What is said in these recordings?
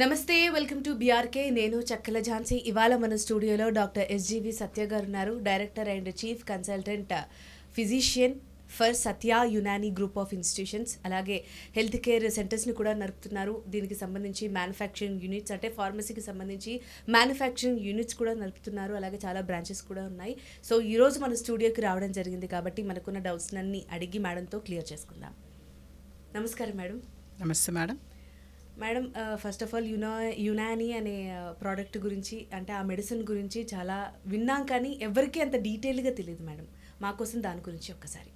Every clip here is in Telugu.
నమస్తే, వెల్కమ్ టు బీఆర్కే. నేను చక్కల ఝాన్సీ. ఇవాళ మన స్టూడియోలో డాక్టర్ ఎస్జీవి సత్య గారు ఉన్నారు. Director and chief consultant physician for Satya Unani group of institutions, అలాగే హెల్త్ కేర్ సెంటర్స్ని కూడా నడుపుతున్నారు. దీనికి సంబంధించి మ్యానుఫ్యాక్చరింగ్ యూనిట్స్, అంటే ఫార్మసీకి సంబంధించి మ్యానుఫ్యాక్చరింగ్ యూనిట్స్ కూడా నడుపుతున్నారు. అలాగే చాలా బ్రాంచెస్ కూడా ఉన్నాయి. సో ఈరోజు మన స్టూడియోకి రావడం జరిగింది కాబట్టి మనకున్న డౌట్స్ అన్ని అడిగి మేడంతో క్లియర్ చేసుకుందాం. నమస్కారం మేడం. నమస్తే madam. Madam, first of all Unani అనే ప్రోడక్ట్ గురించి, అంటే ఆ మెడిసిన్ గురించి చాలా విన్నాం, కానీ ఎవరికీ అంత డీటెయిల్గా తెలియదు మేడం. మా కోసం దాని గురించి ఒక్కసారి.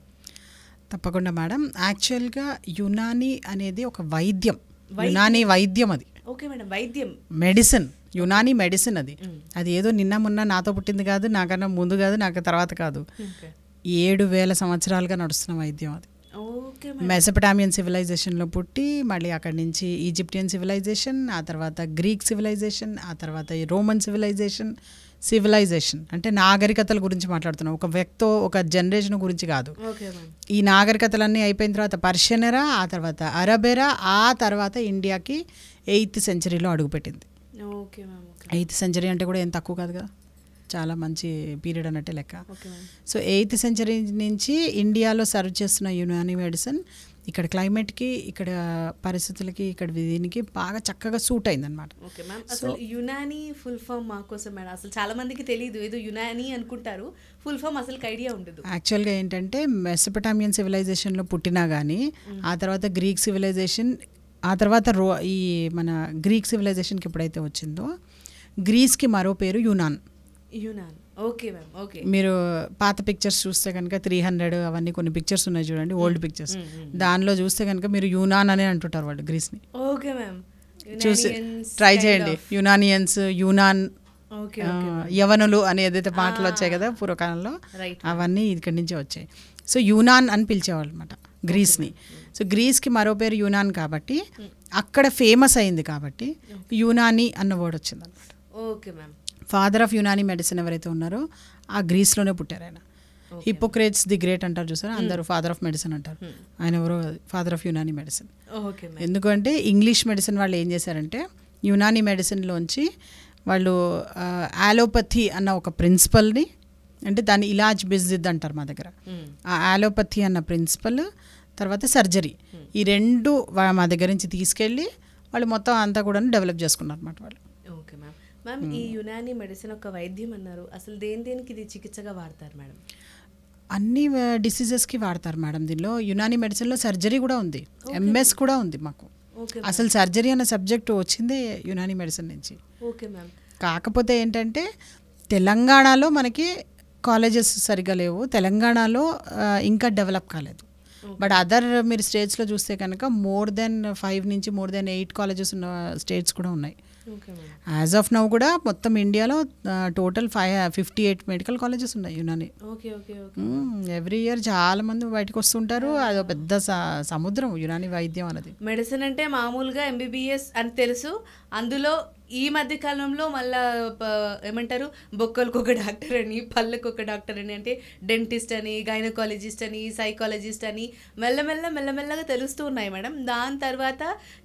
తప్పకుండా మేడం. యాక్చువల్గా యునాని అనేది ఒక వైద్యం. యునాని వైద్యం అది. ఓకే మేడం, వైద్యం, మెడిసిన్. యునాని మెడిసిన్ అది. అది ఏదో నిన్న మొన్న నాతో పుట్టింది కాదు, నాకన్నా ముందు కాదు, నాకు తర్వాత కాదు. 7,000 సంవత్సరాలుగా నడుస్తున్న వైద్యం అది. మెసొపటామియన్ సివిలైజేషన్లో పుట్టి, మళ్ళీ అక్కడి నుంచి ఈజిప్టియన్ సివిలైజేషన్, ఆ తర్వాత గ్రీక్ సివిలైజేషన్, ఆ తర్వాత రోమన్ సివిలైజేషన్ అంటే నాగరికతల గురించి మాట్లాడుతున్నాం. ఒక వ్యక్తో ఒక జనరేషన్ గురించి కాదు. ఈ నాగరికతలన్నీ అయిపోయిన తర్వాత పర్షియన్ ఎరా, ఆ తర్వాత అరబ్ ఎరా, ఆ తర్వాత ఇండియాకి 8th సెంచరీలో అడుగుపెట్టింది. 8th సెంచరీ అంటే కూడా ఏం తక్కువ కాదు కదా, చాలా మంచి పీరియడ్ అన్నట్టే లెక్క. సో 8th సెంచరీ నుంచి ఇండియాలో సర్వ్ చేస్తున్న యునాని మెడిసిన్ ఇక్కడ క్లైమేట్కి, ఇక్కడ పరిస్థితులకి, ఇక్కడ దీనికి బాగా చక్కగా సూట్ అయిందనమాట. ఓకే మ్యామ్, అసలు యునాని ఫుల్ ఫామ్ మా కోసం మేడం, అసలు చాలా మందికి తెలియదు. ఏదో యునాని అనుకుంటారు, ఫుల్ ఫామ్ అసలు ఐడియా ఉండదు. యాక్చువల్గా ఏంటంటే మెసొపటామియన్ సివిలైజేషన్లో పుట్టినా కానీ, ఆ తర్వాత గ్రీక్ సివిలైజేషన్, ఆ తర్వాత ఈ మన గ్రీక్ సివిలైజేషన్కి ఎప్పుడైతే వచ్చిందో, గ్రీస్కి మరో పేరు యునాన్. Okay ma'am. ఓకే, మీరు పాత పిక్చర్స్ చూస్తే కనుక 300 అవన్నీ కొన్ని పిక్చర్స్ ఉన్నాయి చూడండి, ఓల్డ్ పిక్చర్స్. దానిలో చూస్తే కనుక మీరు యునాన్ అనే అంటుంటారు వాళ్ళు గ్రీస్ని. ఓకే మ్యామ్, చూసి ట్రై చేయండి. యునానియన్స్, యునాన్, యవనులు అని ఏదైతే పాటలు వచ్చాయి కదా పూర్వకాలంలో, అవన్నీ ఇక్కడి నుంచే వచ్చాయి. సో యునాన్ అని పిలిచేవాళ్ళు అనమాట గ్రీస్ని. సో గ్రీస్కి మరో పేరు యునాన్ కాబట్టి, అక్కడ ఫేమస్ అయింది కాబట్టి యునాని అన్న వర్డ్ వచ్చింది అనమాట. Okay ma'am. Father of Unani medicine ఎవరైతే ఉన్నారో ఆ గ్రీస్లోనే పుట్టారు ఆయన. హిపోక్రేట్స్ ది గ్రేట్ అంటారు చూసారా, అందరూ ఫాదర్ ఆఫ్ మెడిసిన్ అంటారు. ఆయన ఎవరో ఫాదర్ ఆఫ్ యునాని మెడిసిన్. ఎందుకంటే ఇంగ్లీష్ మెడిసిన్ వాళ్ళు ఏం చేశారంటే, యునాని మెడిసిన్లోంచి వాళ్ళు ఆలోపథీ అన్న ఒక ప్రిన్సిపల్ని, అంటే దాన్ని ఇలాజ్ బిజిద్ అంటారు మా దగ్గర. ఆ ఆలోపథీ అన్న ప్రిన్సిపల్, తర్వాత సర్జరీ, ఈ రెండు మా దగ్గర నుంచి తీసుకెళ్ళి వాళ్ళు మొత్తం అంతా కూడా డెవలప్ చేసుకున్నారు అనమాట వాళ్ళు. Okay ma'am. మ్యామ్, ఈ యునాని మెడిసిన్ ఒక వైద్యం అన్నారు, అసలు దేనికి ఇది చికిత్సగా వాడతారు మేడం? అన్ని డిసీజెస్కి వాడతారు మేడం. దీనిలో యునాని మెడిసిన్లో సర్జరీ కూడా ఉంది, ఎంఎస్ కూడా ఉంది మాకు. అసలు సర్జరీ అన్న సబ్జెక్ట్ వచ్చిందే యునాని మెడిసిన్ నుంచి. Okay ma'am. కాకపోతే ఏంటంటే తెలంగాణలో మనకి కాలేజెస్ సరిగా లేవు, తెలంగాణలో ఇంకా డెవలప్ కాలేదు. బట్ అదర్ మీరు స్టేట్స్లో చూస్తే కనుక more than 5 నుంచి more than 8 కాలేజెస్ ఉన్న స్టేట్స్ కూడా ఉన్నాయి. యాజ్ ఆఫ్ నౌ కూడా మొత్తం ఇండియాలో టోటల్ 58 మెడికల్ కాలేజెస్ ఉన్నాయి యునాని. ఎవ్రీ ఇయర్ చాలా మంది బయటకు వస్తుంటారు. అదో పెద్ద సముద్రం యునాని వైద్యం అన్నది. మెడిసిన్ అంటే మామూలుగా MBBS అని తెలుసు, అందులో ఈ మధ్య కాలంలో మళ్ళా ఏమంటారు, బొక్కలకు ఒక డాక్టర్ అని, పళ్ళకు ఒక డాక్టర్ అని, అంటే డెంటిస్ట్ అని, గైనకాలజిస్ట్ అని, సైకాలజిస్ట్ అని మెల్లమెల్లగా తెలుస్తూ ఉన్నాయి మేడం. దాని తర్వాత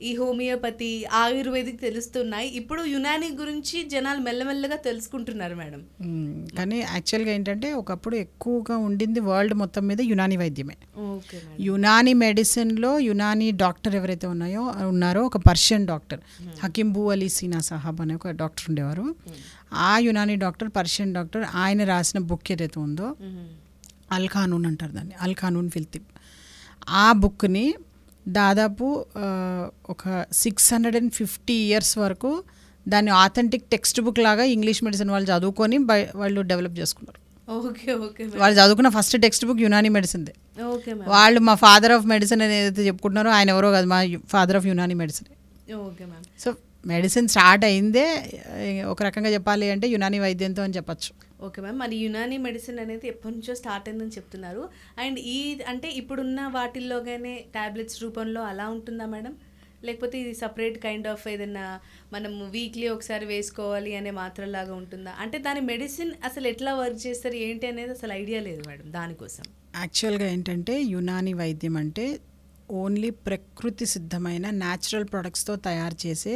ఈ హోమియోపతి, ఆయుర్వేదిక్ తెలుస్తున్నాయి. ఇప్పుడు యునాని గురించి జనాలు మెల్లమెల్లగా తెలుసుకుంటున్నారు మేడం. కానీ యాక్చువల్గా ఏంటంటే ఒకప్పుడు ఎక్కువగా ఉండింది వరల్డ్ మొత్తం మీద యునాని వైద్యమే. యునాని మెడిసిన్లో యునాని డాక్టర్ ఎవరైతే ఉన్నారో ఒక పర్షియన్ డాక్టర్ హకీం బూ అలీ సీనా సాహబ్ అనే ఒక డాక్టర్ ఉండేవారు. ఆ యునాని డాక్టర్, పర్షియన్ డాక్టర్, ఆయన రాసిన బుక్ ఏదైతే ఉందో అల్ ఖానూన్ అంటారు దాన్ని, అల్ ఖానూన్ ఫిల్ తిబ్. ఆ బుక్ని దాదాపు ఒక 650 years వరకు దాన్ని ఆథెంటిక్ టెక్స్ట్ బుక్ లాగా ఇంగ్లీష్ మెడిసిన్ వాళ్ళు చదువుకొని వాళ్ళు డెవలప్ చేసుకున్నారు. వాళ్ళు చదువుకున్న ఫస్ట్ టెక్స్ట్ బుక్ యునాని మెడిసిన్దే. వాళ్ళు మా ఫాదర్ ఆఫ్ మెడిసిన్ అని ఏదైతే చెప్పుకుంటున్నారో ఆయన ఎవరో కాదు, మా father of Unani medicine. So medicine start అయిందే ఒక రకంగా చెప్పాలి అంటే యునాని వైద్యంతో అని చెప్పచ్చు. Okay ma'am. మరి యునాని మెడిసిన్ అనేది ఎప్పటి నుంచో స్టార్ట్ అయిందని చెప్తున్నారు. అండ్ అంటే ఇప్పుడున్న వాటిల్లోగానే టాబ్లెట్స్ రూపంలో అలా ఉంటుందా మేడం, లేకపోతే ఇది సపరేట్ కైండ్ ఆఫ్ ఏదైనా మనం వీక్లీ ఒకసారి వేసుకోవాలి అనే మాత్రలాగా ఉంటుందా? అంటే దాని మెడిసిన్ అసలు ఎట్లా వర్క్ చేస్తారు ఏంటి అనేది అసలు ఐడియా లేదు మేడం దానికోసం. యాక్చువల్గా ఏంటంటే యునాని వైద్యం అంటే ఓన్లీ ప్రకృతి సిద్ధమైన న్యాచురల్ ప్రొడక్ట్స్తో తయారు చేసే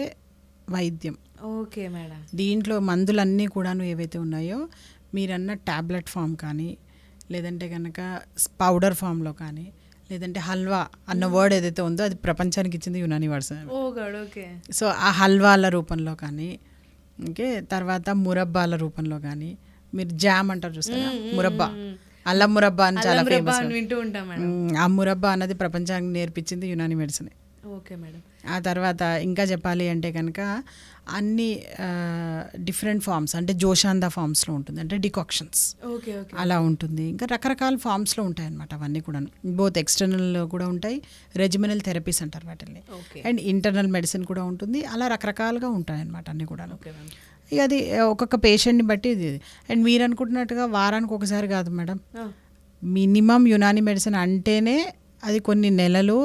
వైద్యం. Okay madam. దీంట్లో మందులన్నీ కూడాను ఏవైతే ఉన్నాయో మీరన్న ట్యాబ్లెట్ ఫామ్ కానీ, లేదంటే కనుక పౌడర్ ఫామ్లో కానీ, లేదంటే హల్వా అన్న వర్డ్ ఏదైతే ఉందో అది ప్రపంచానికి ఇచ్చింది యునాని వర్డ్స్. సో ఆ హల్వాల రూపంలో కానీ, ఓకే, తర్వాత మురబ్బాల రూపంలో కానీ, మీరు జామ్ అంటారు చూస్తారా, మురబ్బా, అల్లం మురబ్బా అని చాలా ఫేమస్. ఆ మురబ్బా అన్నది ప్రపంచానికి నేర్పించింది యునాని మెడిసిన్. Okay madam. ఆ తర్వాత ఇంకా చెప్పాలి అంటే కనుక అన్ని డిఫరెంట్ ఫామ్స్, అంటే జోషాందా ఫామ్స్లో ఉంటుంది, అంటే డికాక్షన్స్ అలా ఉంటుంది. ఇంకా రకరకాల ఫామ్స్లో ఉంటాయి అన్నమాట అవన్నీ కూడా. బోత్ ఎక్స్టర్నల్ కూడా ఉంటాయి, రెజిమినల్ థెరపీస్ అంటారు వాటిని, అండ్ ఇంటర్నల్ మెడిసిన్ కూడా ఉంటుంది. అలా రకరకాలుగా ఉంటాయి అన్నమాట అన్నీ కూడా. ఇక అది ఒక్కొక్క పేషెంట్ని బట్టి ఇది. అండ్ మీరు అనుకుంటున్నట్టుగా వారానికి ఒకసారి కాదు మేడం, మినిమం యునాని మెడిసిన్ అంటేనే అది కొన్ని నెలలు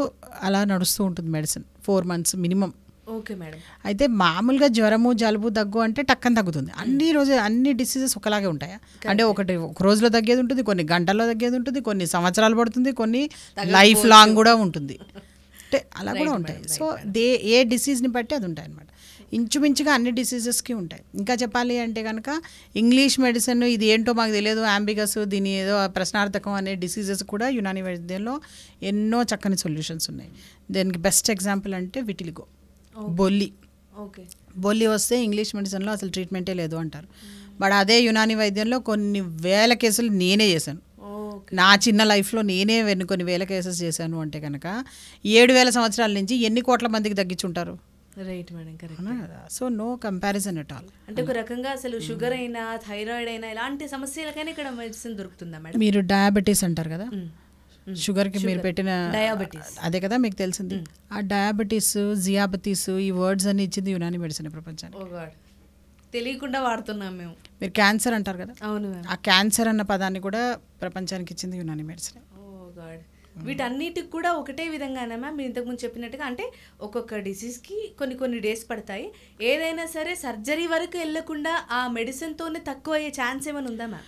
అలా నడుస్తూ ఉంటుంది medicine, 4 months minimum. Okay madam. అయితే మామూలుగా జ్వరము, జలుబు, దగ్గు అంటే టక్కన తగ్గుతుంది. అన్ని డిసీజెస్ ఒకలాగే ఉంటాయా అంటే ఒక రోజులో తగ్గేది ఉంటుంది, కొన్ని గంటల్లో తగ్గేది ఉంటుంది, కొన్ని సంవత్సరాలు పడుతుంది, కొన్ని లైఫ్ లాంగ్ కూడా ఉంటుంది, అంటే అలా కూడా ఉంటాయి. సో ఏ డిసీజ్ని బట్టి అది ఉంటాయి అన్నమాట. ఇంచుమించుగా అన్ని డిసీజెస్కి ఉంటాయి. ఇంకా చెప్పాలి అంటే కనుక ఇంగ్లీష్ మెడిసిన్ ఇది ఏంటో మాకు తెలియదు, అంబిగస్, దీని ఏదో ప్రశ్నార్థకం అనే డిసీజెస్ కూడా యునాని వైద్యంలో ఎన్నో చక్కని సొల్యూషన్స్ ఉన్నాయి. దానికి బెస్ట్ ఎగ్జాంపుల్ అంటే విటిలిగో, బొల్లి. బొల్లి వస్తే ఇంగ్లీష్ మెడిసిన్లో అసలు ట్రీట్మెంటే లేదు అంటారు. బట్ అదే యునాని వైద్యంలో కొన్ని వేల కేసులు నేనే చేశాను. నా చిన్న లైఫ్లో నేనే కొన్ని వేల కేసెస్ చేశాను. అంటే కనుక 7,000 సంవత్సరాల నుంచి ఎన్ని కోట్ల మందికి తగ్గించుంటారు. Right madam, correct. So no comparison at all. అంటే ఒక రకంగా అసలు షుగర్ అయినా, థైరాయిడ్ అయినా ఇలాంటి సమస్యలకైనా ఇక్కడ మెడిసిన్ దొరుకుతుందా మేడం? మీరు డయాబెటీస్ అంటారు కదా, షుగర్కి మీరు పెట్టిన డయాబెటీస్ అదే కదా మీకు తెలిసింది. ఆ డయాబెటీస్, జియాబెటీస్ ఈ వర్డ్స్ అన్ని ఇచ్చింది యునాని మెడిసిన్ ప్రపంచానికి. తెలియకుండా వాడుతున్నాం మేము. మీరు క్యాన్సర్ అంటారు కదా, అవును, ఆ క్యాన్సర్ అన్న పదాన్ని కూడా ప్రపంచానికి ఇచ్చింది యునాని మెడిసిన్. వీటన్నిటికి కూడా ఒకటే విధంగానే మ్యామ్ మీరు ఇంతకుముందు చెప్పినట్టుగా, అంటే ఒక్కొక్క డిసీజ్కి కొన్ని డేస్ పడతాయి. ఏదైనా సరే సర్జరీ వరకు వెళ్ళకుండా ఆ మెడిసిన్తోనే తక్కువ అయ్యే ఛాన్స్ ఏమైనా ఉందా మ్యామ్?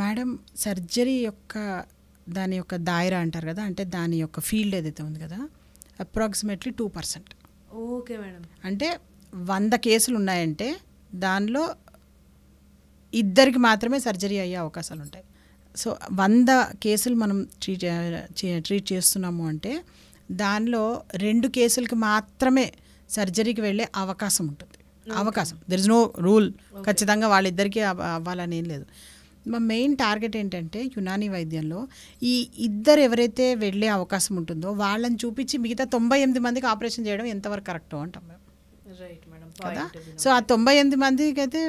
మేడం, సర్జరీ యొక్క దాని యొక్క దాయరా అంటారు కదా, అంటే దాని యొక్క ఫీల్డ్ ఏదైతే ఉంది కదా, అప్రాక్సిమేట్లీ 2%. Okay madam. అంటే 100 కేసులు ఉన్నాయంటే దానిలో 2 మాత్రమే సర్జరీ అయ్యే అవకాశాలు ఉంటాయి. సో 100 కేసులు మనం ట్రీట్ చేస్తున్నాము అంటే దానిలో 2 కేసులకి మాత్రమే సర్జరీకి వెళ్ళే అవకాశం ఉంటుంది. అవకాశం, దెర్ ఇస్ నో రూల్ ఖచ్చితంగా వాళ్ళిద్దరికీ అవ్వాలని ఏం లేదు. మా మెయిన్ టార్గెట్ ఏంటంటే యునాని వైద్యంలో ఈ 2 ఎవరైతే వెళ్ళే అవకాశం ఉంటుందో వాళ్ళని చూపించి మిగతా 98 మందికి ఆపరేషన్ చేయడం ఎంతవరకు కరెక్టో అంటాం మేము కదా. సో ఆ 98 మందికి అయితే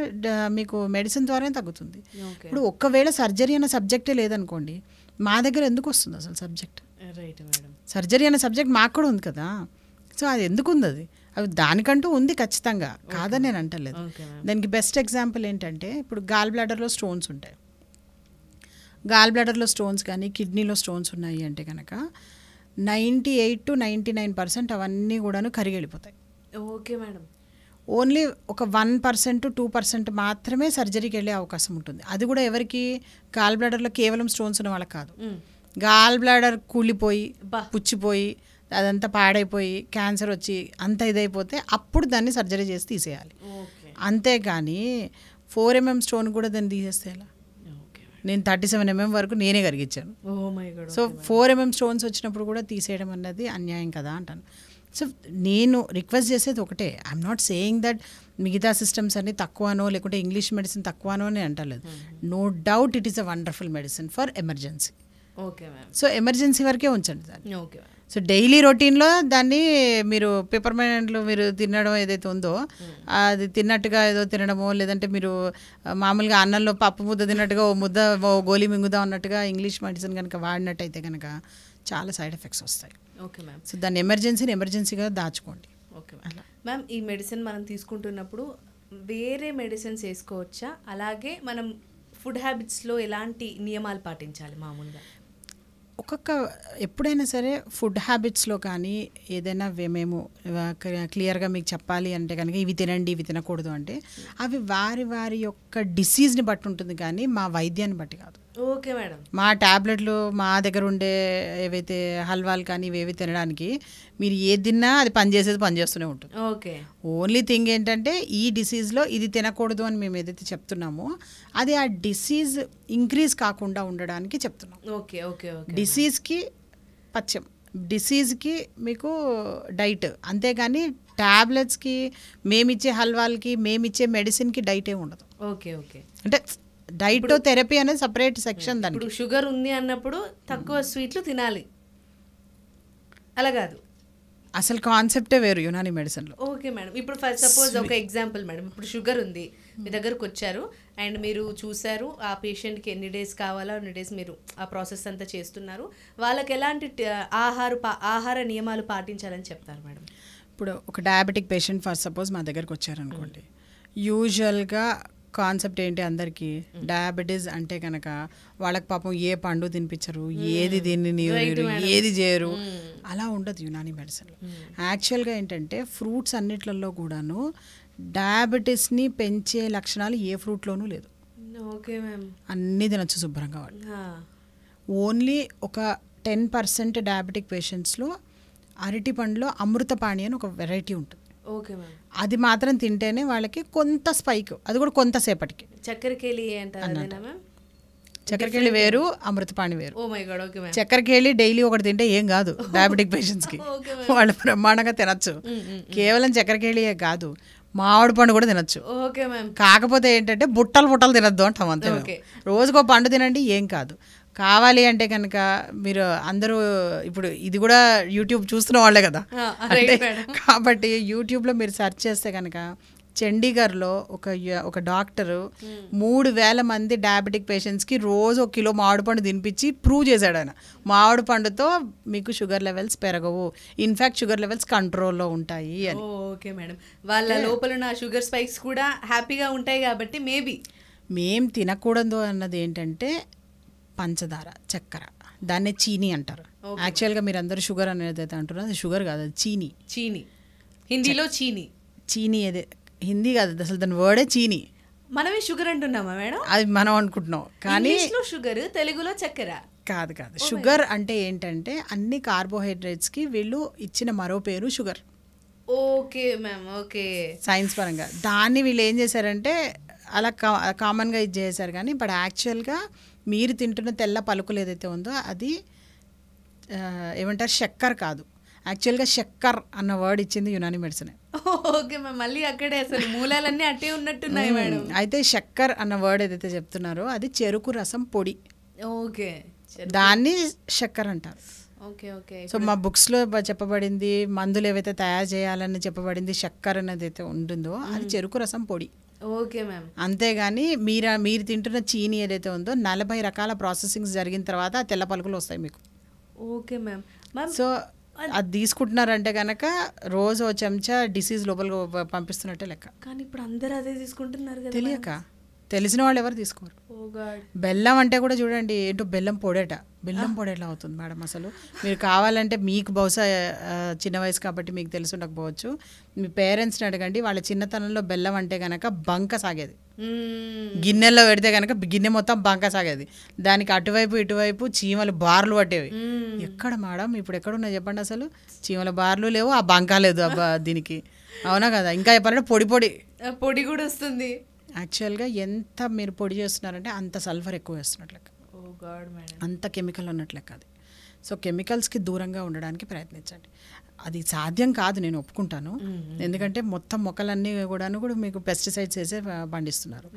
మీకు మెడిసిన్ ద్వారానే తగ్గుతుంది. ఇప్పుడు ఒక్కవేళ సర్జరీ అనే సబ్జెక్టే లేదనుకోండి, మా దగ్గర ఎందుకు వస్తుంది అసలు సబ్జెక్ట్? సర్జరీ అనే సబ్జెక్ట్ మాకు కూడా ఉంది కదా. సో అది ఎందుకు ఉంది? అది దానికంటూ ఉంది ఖచ్చితంగా, కాదని నేను అంటలేదు. దానికి బెస్ట్ ఎగ్జాంపుల్ ఏంటంటే ఇప్పుడు గాల్ బ్లాడర్లో స్టోన్స్ ఉంటాయి. గాల్ బ్లాడర్లో స్టోన్స్ కానీ కిడ్నీలో స్టోన్స్ ఉన్నాయి అంటే కనుక 98 to 99% అవన్నీ కూడాను కరిగి వెళ్ళిపోతాయి. Okay madam. ఓన్లీ ఒక 1% to 2% మాత్రమే సర్జరీకి వెళ్ళే అవకాశం ఉంటుంది. అది కూడా ఎవరికి? గాల్ బ్లాడర్లో కేవలం స్టోన్స్ ఉన్న వాళ్ళకి కాదు. గాల్ బ్లాడర్ కూలిపోయి, పుచ్చిపోయి, అదంతా పాడైపోయి, క్యాన్సర్ వచ్చి అంత ఇదైపోతే అప్పుడు దాన్ని సర్జరీ చేసి తీసేయాలి. అంతేగాని 4mm స్టోన్ కూడా దాన్ని తీసేస్తే ఎలా? నేను 37mm వరకు నేనే కరిగించాను. సో 4mm స్టోన్స్ వచ్చినప్పుడు కూడా తీసేయడం అన్నది అన్యాయం కదా అంటాను. సో నేను రిక్వెస్ట్ చేసేది ఒకటే, ఐఎమ్ నాట్ సేయింగ్ దట్ మిగతా సిస్టమ్స్ అన్ని తక్కువనో లేకుంటే ఇంగ్లీష్ మెడిసిన్ తక్కువనో అని అంటలేదు. No doubt it is a wonderful medicine for emergency. So emergency వరకే ఉంచండి దాన్ని. సో డైలీ రొటీన్లో దాన్ని మీరు పెప్పర్మెంట్లు మీరు తినడం ఏదైతే ఉందో అది తిన్నట్టుగా ఏదో తినడమో, లేదంటే మీరు మామూలుగా అన్నంలో పప్పు ముద్ద తిన్నట్టుగా ఓ గోళీ మింగుదా ఉన్నట్టుగా ఇంగ్లీష్ మెడిసిన్ కనుక వాడినట్టయితే కనుక చాలా సైడ్ ఎఫెక్ట్స్ వస్తాయి. Okay ma'am. సో దాన్ని ఎమర్జెన్సీగా దాచుకోండి. Okay ma'am. ఈ మెడిసిన్ మనం తీసుకుంటున్నప్పుడు వేరే మెడిసిన్స్ వేసుకోవచ్చా? అలాగే మనం ఫుడ్ హ్యాబిట్స్లో ఎలాంటి నియమాలు పాటించాలి మామూలుగా? ఎప్పుడైనా సరే ఫుడ్ హ్యాబిట్స్లో కానీ ఏదైనా మేము క్లియర్గా మీకు చెప్పాలి అంటే కనుక ఇవి తినండి ఇవి తినకూడదు అంటే అవి వారి యొక్క డిసీజ్ని బట్టి ఉంటుంది కానీ మా వైద్యాన్ని బట్టి కాదు. Okay madam. మా ట్యాబ్లెట్లు మా దగ్గర ఉండే ఏవైతే హల్వాలు కానీ ఇవేవి తినడానికి మీరు ఏది తిన్నా అది పనిచేస్తూనే ఉంటుంది. ఓకే. ఓన్లీ థింగ్ ఏంటంటే ఈ డిసీజ్లో ఇది తినకూడదు అని మేము ఏదైతే చెప్తున్నామో అది ఆ డిసీజ్ ఇంక్రీజ్ కాకుండా ఉండడానికి చెప్తున్నాం. Okay okay okay. డిసీజ్కి పథ్యం, డిసీజ్కి మీకు డైట్, అంతేగాని ట్యాబ్లెట్స్కి మేమిచ్చే హల్వాలకి మేమిచ్చే మెడిసిన్కి డైటే ఉండదు. Okay okay. అంటే డైట్ థెరపీ అనేది సపరేట్ సెక్షన్. దానికి ఇప్పుడు షుగర్ ఉంది అన్నప్పుడు తక్కువ స్వీట్లు తినాలి అలా కాదు, అసలు కాన్సెప్టే వేరు యునాని మెడిసిన్లో. Okay madam. ఇప్పుడు ఫర్ సపోజ్ ఒక ఎగ్జాంపుల్ మేడం, ఇప్పుడు షుగర్ ఉంది, మీ దగ్గరకు వచ్చారు అండ్ మీరు చూసారు ఆ పేషెంట్కి ఎన్ని డేస్ కావాలో అన్ని డేస్ మీరు ఆ ప్రాసెస్ అంతా చేస్తున్నారు, వాళ్ళకి ఎలాంటి ఆహార నియమాలు పాటించాలని చెప్తారు మేడం? ఇప్పుడు ఒక డయాబెటిక్ పేషెంట్ ఫర్ సపోజ్ మా దగ్గరకు వచ్చారనుకోండి, యూజువల్గా కాన్సెప్ట్ ఏంటి అందరికీ, డయాబెటీస్ అంటే కనుక వాళ్ళకి పాపం ఏ పండు తినిపించరు, ఏది దీన్ని ఏది చేయరు, అలా ఉండదు యునాని మెడిసిన్లో. యాక్చువల్గా ఏంటంటే ఫ్రూట్స్ అన్నిట్లలో కూడాను డయాబెటీస్ని పెంచే లక్షణాలు ఏ ఫ్రూట్లోనూ లేదు. Okay ma'am. అన్నీ తినచ్చు శుభ్రంగా వాళ్ళు. ఓన్లీ ఒక 10% డయాబెటిక్ పేషెంట్స్లో అరటి పండులో అమృతపాణి అని ఒక వెరైటీ ఉంటుంది. Okay ma'am. అది మాత్రం తింటేనే వాళ్ళకి కొంత స్పైక్, అది కూడా కొంతసేపటికి. చక్కెరకేళి అంటారు, చక్కెరకేళి వేరు, అమృతపాణి వేరు. Oh my god. Okay ma'am. చక్కెరకేళి డైలీ ఒకటి తింటే ఏం కాదు డయాబెటిక్ పేషెంట్స్కి, వాళ్ళు బ్రహ్మాండంగా తినచ్చు. కేవలం చక్కెరకేళియే కాదు, మామిడి పండు కూడా తినచ్చు. Okay ma'am. కాకపోతే ఏంటంటే బుట్టలు తినద్దు అంటాం అంతే. రోజుకో పండు తినండి ఏం కాదు. కావాలి అంటే కనుక మీరు అందరూ ఇప్పుడు ఇది కూడా యూట్యూబ్ చూస్తున్న వాళ్ళే కదా, కాబట్టి యూట్యూబ్లో మీరు సెర్చ్ చేస్తే కనుక చండీగఢ్లో ఒక డాక్టరు 3,000 మంది డయాబెటిక్ పేషెంట్స్కి రోజు 1 కిలో మామిడి పండు తినిపించి ప్రూవ్ చేశాడు ఆయన. మామిడి పండుతో మీకు షుగర్ లెవెల్స్ పెరగవు, ఇన్ఫ్యాక్ట్ షుగర్ లెవెల్స్ కంట్రోల్లో ఉంటాయి అని. Okay madam. వాళ్ళ లోపల ఉన్న షుగర్ స్పైక్స్ కూడా హ్యాపీగా ఉంటాయి కాబట్టి మేబీ. మేం తినకూడదు అన్నది ఏంటంటే పంచదార, చక్కెర, దాన్నే చీనీ అంటారు. యాక్చువల్గా మీరు అందరూ షుగర్ అనేది అయితే అంటున్నారు, అది షుగర్ కాదు, అది చీనీ. చీనీ హిందీలో చీనీ అదే హిందీ కాదు, అసలు దాని వర్డే చీనీ. మనమే షుగర్ అంటున్నామా మేడం? అది మనం అనుకుంటున్నాం కానీ షుగర్ తెలుగులో చక్కెర కాదు. షుగర్ అంటే ఏంటంటే అన్ని కార్బోహైడ్రేట్స్కి వీళ్ళు ఇచ్చిన మరో పేరు sugar. Okay ma'am. Okay. Science పరంగా దాన్ని వీళ్ళు ఏం చేశారంటే అలా కామన్గా ఇది చేశారు. కానీ బట్ యాక్చువల్గా మీరు తింటున్న తెల్ల పలుకులు ఏదైతే ఉందో అది ఏమంటారు చక్కెర కాదు, యాక్చువల్గా చక్కర్ అన్న వర్డ్ ఇచ్చింది యునాని మెడిసిన్. Okay ma'am. మళ్ళీ అక్కడే అసలు మూలాలన్నీ అట్టే ఉన్నట్టున్నాయి మేడం. అయితే చక్కర్ అన్న వర్డ్ ఏదైతే చెప్తున్నారో అది చెరుకు రసం పొడి. ఓకే. దాన్ని చక్కర అంటారు. Okay okay. సో మా బుక్స్లో చెప్పబడింది, మందులు ఏవైతే తయారు చేయాలని చెప్పబడింది చక్కర అనేది అయితే ఉంటుందో అది చెరుకు రసం పొడి. Okay ma'am. అంతేగాని మీరు తింటున్న చీనీ ఏదైతే ఉందో 40 రకాల ప్రాసెసింగ్స్ జరిగిన తర్వాత తెల్ల పలుకులు వస్తాయి మీకు. Okay ma'am. సో అది తీసుకుంటున్నారంటే కనుక రోజు ఓ చెంచా డిసీజ్ లోపల పంపిస్తున్నట్టే లెక్క. కానీ ఇప్పుడు అందరూ అదే తీసుకుంటున్నారు కదా, తెలియక. తెలిసిన వాళ్ళు ఎవరు తీసుకోరు. బెల్లం అంటే కూడా చూడండి ఏంటో బెల్లం పొడేట, బెల్లం పొడేలా అవుతుంది మేడం. అసలు మీరు కావాలంటే మీకు బహుశా చిన్న వయసు కాబట్టి మీకు తెలిసి ఉండకపోవచ్చు, మీ పేరెంట్స్ని అడగండి, వాళ్ళ చిన్నతనంలో బెల్లం అంటే కనుక బంక సాగేది, గిన్నెల్లో పెడితే కనుక గిన్నె మొత్తం బంక సాగేది, దానికి అటువైపు ఇటువైపు చీమలు బార్లు పట్టేవి. ఎక్కడ మేడం ఇప్పుడు ఎక్కడున్నా చెప్పండి, అసలు చీమల బార్లు లేవు, ఆ బంక లేదు దీనికి, అవునా కదా? ఇంకా చెప్పాలంటే పొడి కూడా వస్తుంది. యాక్చువల్గా ఎంత మీరు పొడి చేస్తున్నారంటే అంత సల్ఫర్ ఎక్కువ వేస్తున్నట్లు లెక్క, అంత కెమికల్ ఉన్నట్లు లెక్క అది. సో కెమికల్స్కి దూరంగా ఉండడానికి ప్రయత్నించండి. అది సాధ్యం కాదు, నేను ఒప్పుకుంటాను, ఎందుకంటే మొత్తం మొక్కలన్నీ కూడా మీకు పెస్టిసైడ్స్ వేసే పండిస్తున్నారు.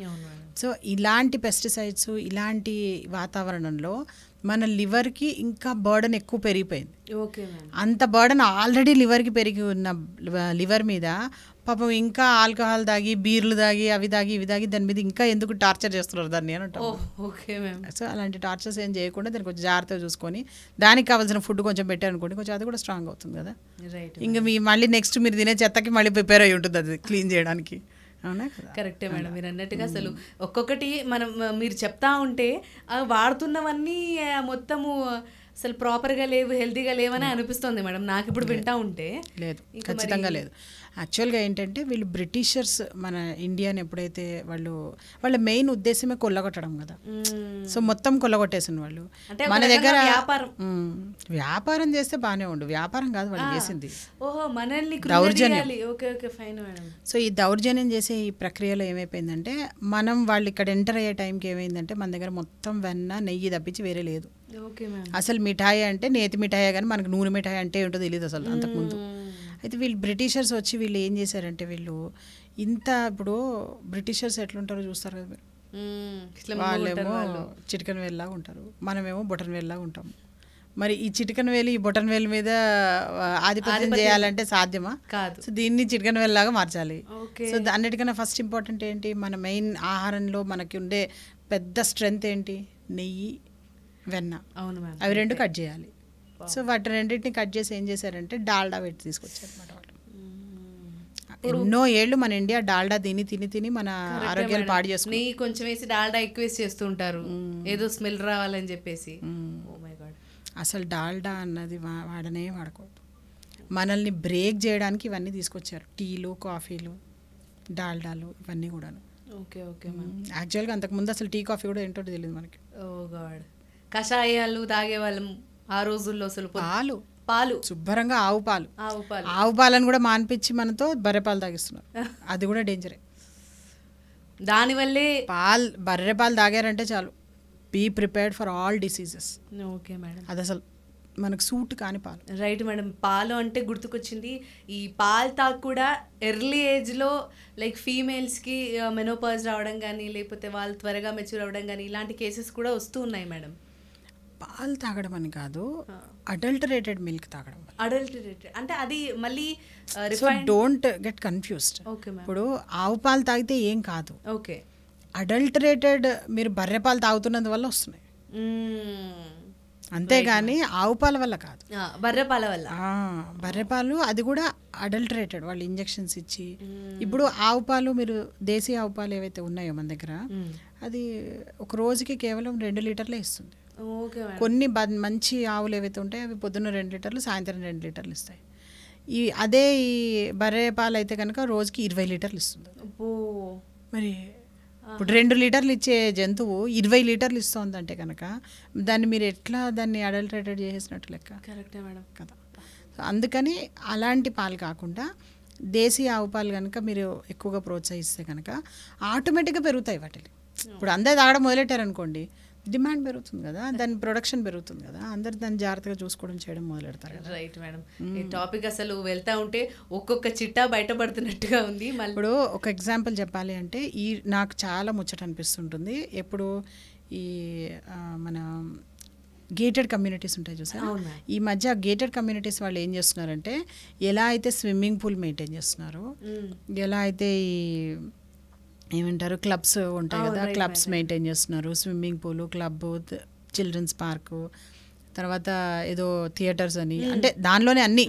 సో ఇలాంటి పెస్టిసైడ్స్, ఇలాంటి వాతావరణంలో మన లివర్కి ఇంకా బర్డన్ ఎక్కువ పెరిగిపోయింది. అంత బర్డన్ ఆల్రెడీ లివర్కి పెరిగి ఉన్న లివర్ మీద పాపం ఇంకా ఆల్కహాల్ తాగి, బీర్లు తాగి, అవి తాగి ఇవి తాగి దాని మీద ఇంకా ఎందుకు టార్చర్ చేస్తున్నారు దాన్ని అని అంటారు. సో అలాంటి టార్చర్స్ ఏం చేయకుండా దాన్ని కొంచెం జాగ్రత్తగా చూసుకొని దానికి కావాల్సిన ఫుడ్ కొంచెం పెట్టారనుకోండి, కొంచెం అది కూడా స్ట్రాంగ్ అవుతుంది కదా. ఇంకా మళ్ళీ నెక్స్ట్ మీరు తినే చెత్తకి మళ్ళీ ప్రిపేర్ అయ్యి ఉంటుంది అది క్లీన్ చేయడానికి. అవునా? కరెక్టే మేడం, మీరు అన్నట్టుగా అసలు ఒక్కొక్కటి మనం మీరు చెప్తా ఉంటే వాడుతున్నవన్నీ మొత్తము అసలు ప్రాపర్గా లేవు, హెల్తీగా లేవని అనిపిస్తుంది మేడం నాకు ఇప్పుడు వింటా ఉంటే. లేదు, ఖచ్చితంగా లేదు. యాక్చువల్గా ఏంటంటే వీళ్ళు బ్రిటిషర్స్ మన ఇండియాని ఎప్పుడైతే వాళ్ళ మెయిన్ ఉద్దేశమే కొల్లగొట్టడం కదా. సో మొత్తం కొల్లగొట్టేసిన వాళ్ళు మన దగ్గర వ్యాపారం చేస్తే బాగానే ఉండు, వ్యాపారం కాదు వాళ్ళు చేసింది, దౌర్జన్యం. సో ఈ దౌర్జన్యం చేసే ఈ ప్రక్రియలో ఏమైపోయిందంటే మనం వాళ్ళు ఇక్కడ ఎంటర్ అయ్యే టైంకి ఏమైందంటే మన దగ్గర మొత్తం వెన్న నెయ్యి తప్పించి వేరే లేదు. అసలు మిఠాయి అంటే నేతి మిఠాయి, కానీ మనకు నూనె మిఠాయి అంటే ఏంటో తెలియదు అసలు అంతకుముందు. అయితే వీళ్ళు బ్రిటిషర్స్ వచ్చి వీళ్ళు ఏం చేశారంటే వీళ్ళు ఇప్పుడు బ్రిటిషర్స్ ఎట్లుంటారో చూస్తారు కదా మీరు, వాళ్ళేమో చిటికెన్ వేలులాగా ఉంటారు, మనమేమో బొటన్ వేలులాగా ఉంటాం. మరి ఈ చిటికెన్ వేలు ఈ బొటన్ వేలు మీద ఆధిపత్యం చేయాలంటే సాధ్యమా? కాదు. సో దీన్ని చిటికెన్ వేలులాగా మార్చాలి. సో అన్నిటికన్నా ఫస్ట్ ఇంపార్టెంట్ ఏంటి, మన మెయిన్ ఆహారంలో మనకి ఉండే పెద్ద స్ట్రెంగ్త్ ఏంటి, నెయ్యి వెన్న. అవి రెండు కట్ చేయాలి. సో వాటి రెండింటిని కట్ చేసి ఏం చేశారంటే డాల్డా పెట్టి తీసుకొచ్చారు అన్నమాట వాళ్ళు. ఎన్నో ఏళ్ళు మన ఇండియా డాల్డా తిని మన ఆరోగ్యాలు పాడు చేసుకుని కొంచెం వేసి డాల్డా ఎక్కువ వేసి చేస్తూ ఉంటారు ఏదో స్మెల్ రావాలని చెప్పేసి. అసలు డాల్డా అన్నది వాడకూడదు. మనల్ని బ్రేక్ చేయడానికి ఇవన్నీ తీసుకొచ్చారు, టీలు కాఫీలు డాల్డాలు ఇవన్నీ కూడాను. యాక్చువల్గా అంతకుముందు అసలు టీ కాఫీ కూడా ఏంటో తెలియదు మనకి. కషాయాలు తాగేవాళ్ళం ఆ రోజుల్లో. అసలు పాలు శుభ్రంగా ఆవు పాలను కూడా మాన్పించి మనతో బర్రెపాలు తాగిస్తున్నారు. అది కూడా డేంజరే. దానివల్లే బర్రెపాలు తాగారంటే చాలు, be prepared for all diseases. Okay madam, అది అసలు మనకు సూట్ కాని పాలు. Right madam. పాలు అంటే గుర్తుకొచ్చింది, ఈ పాలు తాగు కూడా ఎర్లీ ఏజ్లో లైక్ ఫీమేల్స్కి మెనోపాజ్ రావడం కానీ లేకపోతే వాళ్ళు త్వరగా మెచ్యూర్ అవ్వడం కానీ ఇలాంటి కేసెస్ కూడా వస్తూ ఉన్నాయి మేడం. పాలు తాగడం అని కాదు, అడల్టరేటెడ్ మిల్క్ తాగడం. అడల్టరేటెడ్ అంటే అది మళ్ళీ డోంట్ గెట్ కన్ఫ్యూజ్డ్. ఇప్పుడు ఆవు పాలు తాగితే ఏం కాదు. ఓకే, అడల్టరేటెడ్ మీరు బర్రె పాలు తాగుతున్నందువల్ల వస్తున్నాయి, అంతేగాని ఆవు పాల వల్ల కాదు. బర్రెపాల వల్ల, బర్రెపాలు అది కూడా అడల్టరేటెడ్, వాళ్ళు ఇంజెక్షన్స్ ఇచ్చి. ఇప్పుడు ఆవు పాలు మీరు దేశీ ఆవు పాలు ఏవైతే ఉన్నాయో మన దగ్గర, అది ఒక రోజుకి కేవలం 2 లీటర్లే ఇస్తుంది. కొన్ని మంచి ఆవులు ఏవైతే ఉంటాయో అవి పొద్దున్న 2 లీటర్లు సాయంత్రం 2 లీటర్లు ఇస్తాయి. అదే ఈ బర్రె పాలు అయితే కనుక రోజుకి 20 లీటర్లు ఇస్తుంది. మరి ఇప్పుడు 2 లీటర్లు ఇచ్చే జంతువు 20 లీటర్లు ఇస్తుందంటే కనుక దాన్ని మీరు ఎట్లా దాన్ని అడల్టరేటెడ్ చేసేసినట్టు లెక్క. కరెక్టే మేడం కదా. అందుకని అలాంటి పాలు కాకుండా దేశీ ఆవు పాలు కనుక మీరు ఎక్కువగా ప్రోత్సహిస్తే కనుక ఆటోమేటిక్గా పెరుగుతాయి వాటిని. ఇప్పుడు అందరు తాగడం మొదలెట్టారనుకోండి, డిమాండ్ పెరుగుతుంది కదా, దాని ప్రొడక్షన్ పెరుగుతుంది కదా, అందరు దాన్ని జాగ్రత్తగా చూసుకోవడం చేయడం మొదలెడతారు. Right madam. ఈ టాపిక్ అసలు వెళ్తా ఉంటే ఒక్కొక్క చిట్టా బయటపడుతున్నట్టుగా ఉంది. ఇప్పుడు ఒక ఎగ్జాంపుల్ చెప్పాలి అంటే నాకు చాలా ముచ్చట అనిపిస్తుంటుంది ఎప్పుడు ఈ మన గేటెడ్ కమ్యూనిటీస్ ఉంటాయి చూసారా, ఈ మధ్య గేటెడ్ కమ్యూనిటీస్ వాళ్ళు ఏం చేస్తున్నారంటే ఎలా అయితే స్విమ్మింగ్ పూల్ మెయింటైన్ చేస్తున్నారో, ఎలా అయితే ఈ ఏమంటారు క్లబ్స్ ఉంటాయి కదా, క్లబ్స్ మెయింటైన్ చేస్తున్నారు, swimming pool, club, children's park, తర్వాత ఏదో థియేటర్స్ అని, అంటే దానిలోనే అన్ని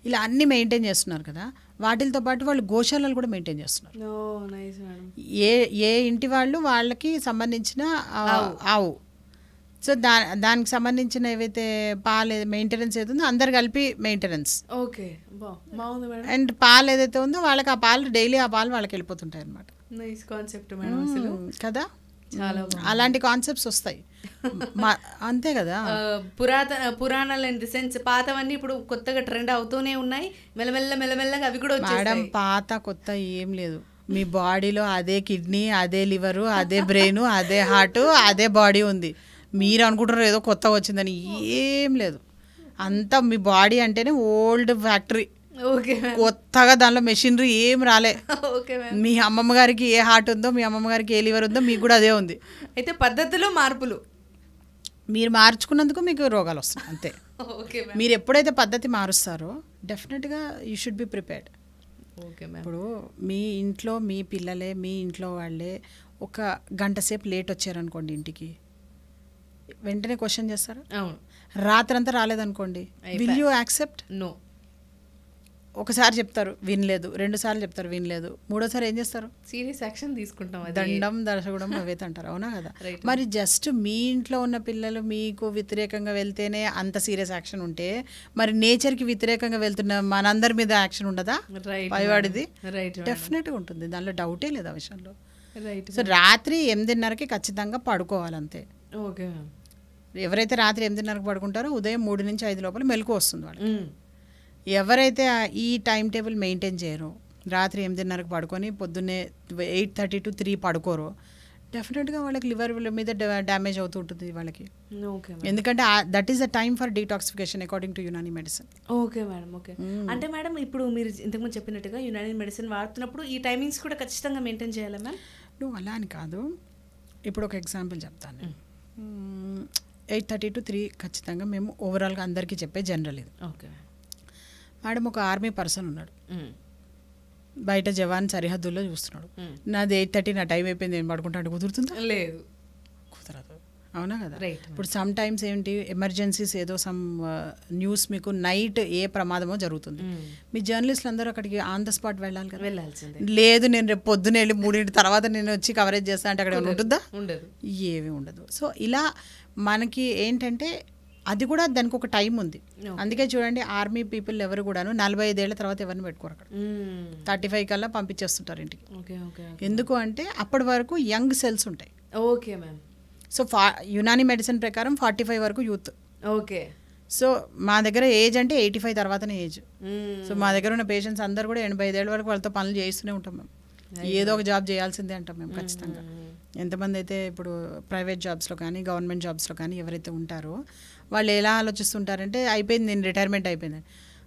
ఇలా అన్ని మెయింటైన్ చేస్తున్నారు కదా. వాటితో పాటు వాళ్ళు గోశాలలు కూడా మెయింటైన్ చేస్తున్నారు. ఏ ఇంటి వాళ్ళు వాళ్ళకి సంబంధించిన ఆవు, సో దానికి సంబంధించిన ఏవైతే పాలు మెయింటెనెన్స్ ఏదో ఉందో అందరు కలిపి మెయింటెనెన్స్. ఓకే, అండ్ పాలు ఏదైతే ఉందో వాళ్ళకి ఆ పాలు డైలీ ఆ పాలు వాళ్ళకి వెళ్ళిపోతుంటాయి అన్నమాట. నైస్ కాన్సెప్ట్ మేడం అసలు కదా. అలాంటి కాన్సెప్ట్స్ వస్తాయి అంతే కదా. పురాణాలు ఇన్ ది సెన్స్ పాతవన్నీ ఇప్పుడు కొత్తగా ట్రెండ్ అవుతూనే ఉన్నాయి, మెల్లమెల్లగా అవి కూడా వచ్చాయి. మేడం పాత కొత్త ఏం లేదు, మీ బాడీలో అదే కిడ్నీ, అదే లివరు, అదే బ్రెయిన్, అదే హార్ట్, అదే బాడీ ఉంది. మీరు అనుకుంటారు ఏదో కొత్తగా వచ్చిందని, ఏం లేదు. అంతా మీ బాడీ అంటేనే ఓల్డ్ ఫ్యాక్టరీ, కొత్తగా దానిలో మెషినరీ ఏం రాలే. మీ అమ్మమ్మ గారికి ఏ హార్ట్ ఉందో, మీ అమ్మమ్మ గారికి ఏ లివర్ ఉందో, మీకు కూడా అదే ఉంది. అయితే పద్ధతిలో మార్పులు మీరు మార్చుకున్నందుకు మీకు రోగాలు వస్తాయి అంతే. మీరు ఎప్పుడైతే పద్ధతి మారుస్తారో డెఫినెట్గా యూ షుడ్ బి ప్రిపేర్డ్. ఇప్పుడు మీ ఇంట్లో మీ పిల్లలే, మీ ఇంట్లో వాళ్ళే ఒక గంట సేపు లేట్ వచ్చారనుకోండి ఇంటికి, వెంటనే క్వశ్చన్ చేస్తారా? అవును. రాత్రంతా రాలేదనుకోండి, విల్ యూ యాక్సెప్ట్? నో. ఒకసారి చెప్తారు వినలేదు, 2 సార్లు చెప్తారు వినలేదు, 3వ సారి ఏం చేస్తారు? సీరియస్ యాక్షన్ తీసుకుంటాం, దండం దర్శకుడం అవైతే అంటారు, అవునా కదా? మరి జస్ట్ మీ ఇంట్లో ఉన్న పిల్లలు మీకు వ్యతిరేకంగా వెళ్తేనే అంత సీరియస్ యాక్షన్ ఉంటే మరి నేచర్కి వ్యతిరేకంగా వెళ్తున్న మనందరి మీద యాక్షన్ ఉండదా? పైవాడిది డెఫినెట్గా ఉంటుంది, దానిలో డౌటే లేదు ఆ విషయంలో. సో రాత్రి 8:30కి ఖచ్చితంగా పడుకోవాలంతే. ఓకే. ఎవరైతే రాత్రి 8:30కి పడుకుంటారో ఉదయం 3 నుంచి 5 లోపల మెలకు వస్తుంది వాళ్ళకి. ఎవరైతే ఈ టైం టేబుల్ మెయింటైన్ చేయరో, రాత్రి 8:30కి పడుకొని పొద్దున్నే 8:30 to 3 పడుకోరో, డెఫినెట్గా వాళ్ళకి లివర్ మీద డ్యామేజ్ అవుతూ ఉంటుంది వాళ్ళకి. ఎందుకంటే that is the time for detoxification according to Unani medicine. Okay madam. Okay. అంటే మేడం ఇప్పుడు మీరు ఇంతకుముందు చెప్పినట్టుగా యునాని మెడిసిన్ వాడుతున్నప్పుడు ఈ టైమింగ్స్ కూడా ఖచ్చితంగా మెయింటైన్ చేయాలా మ్యామ్? నువ్వు అలా అని కాదు, ఇప్పుడు ఒక ఎగ్జాంపుల్ చెప్తాను నేను. 8:30 to 3 ఖచ్చితంగా మేము ఓవరాల్గా అందరికీ చెప్పే జనరల్ ఇది. ఓకే మేడం, ఒక ఆర్మీ పర్సన్ ఉన్నాడు, బయట జవాన్ సరిహద్దుల్లో చూస్తున్నాడు, నాది 8:30 నా టైం అయిపోయింది నేను పడుకుంటాను, కుదురుతుందా? లేదు, కుదరదు, అవునా కదా? రైట్. ఇప్పుడు సమ్ టైమ్స్ ఏంటి ఎమర్జెన్సీస్, ఏదో సమ్ న్యూస్ మీకు నైట్ ఏ ప్రమాదమో జరుగుతుంది, మీ జర్నలిస్టులు అందరూ అక్కడికి ఆన్ ద స్పాట్ వెళ్ళాలి కదా? వెళ్ళాల్సిందే. లేదు నేను రేపు పొద్దున వెళ్ళి 3 తర్వాత నేను వచ్చి కవరేజ్ చేస్తాను అంటే అక్కడ ఉంటుందా? ఉండదు, ఏమీ ఉండదు. సో ఇలా మనకి ఏంటంటే అది కూడా దానికి ఒక టైం ఉంది. అందుకే చూడండి ఆర్మీ పీపుల్ ఎవరు కూడాను 45 ఏళ్ల తర్వాత ఎవరిని పెట్టుకోరు అక్కడ, 35 కల్లా పంపించేస్తుంటారు ఇంటికి. ఎందుకు అంటే అప్పటి వరకు యంగ్ సెల్స్ ఉంటాయి. Okay ma'am. So Unani medicine ప్రకారం 45 వరకు యూత్. ఓకే. సో మా దగ్గర ఏజ్ అంటే 85 తర్వాతనే ఏజ్. సో మా దగ్గర ఉన్న పేషెంట్స్ అందరు కూడా 85 ఏళ్ళ వరకు వాళ్ళతో పనులు చేస్తూనే ఉంటాం మేము. ఏదో ఒక జాబ్ చేయాల్సిందే అంటాం మేము ఖచ్చితంగా. ఎంతమంది అయితే ఇప్పుడు ప్రైవేట్ జాబ్స్లో కానీ గవర్నమెంట్ జాబ్స్లో కానీ ఎవరైతే ఉంటారో వాళ్ళు ఎలా ఆలోచిస్తుంటారంటే అయిపోయింది నేను రిటైర్మెంట్ అయిపోయింది.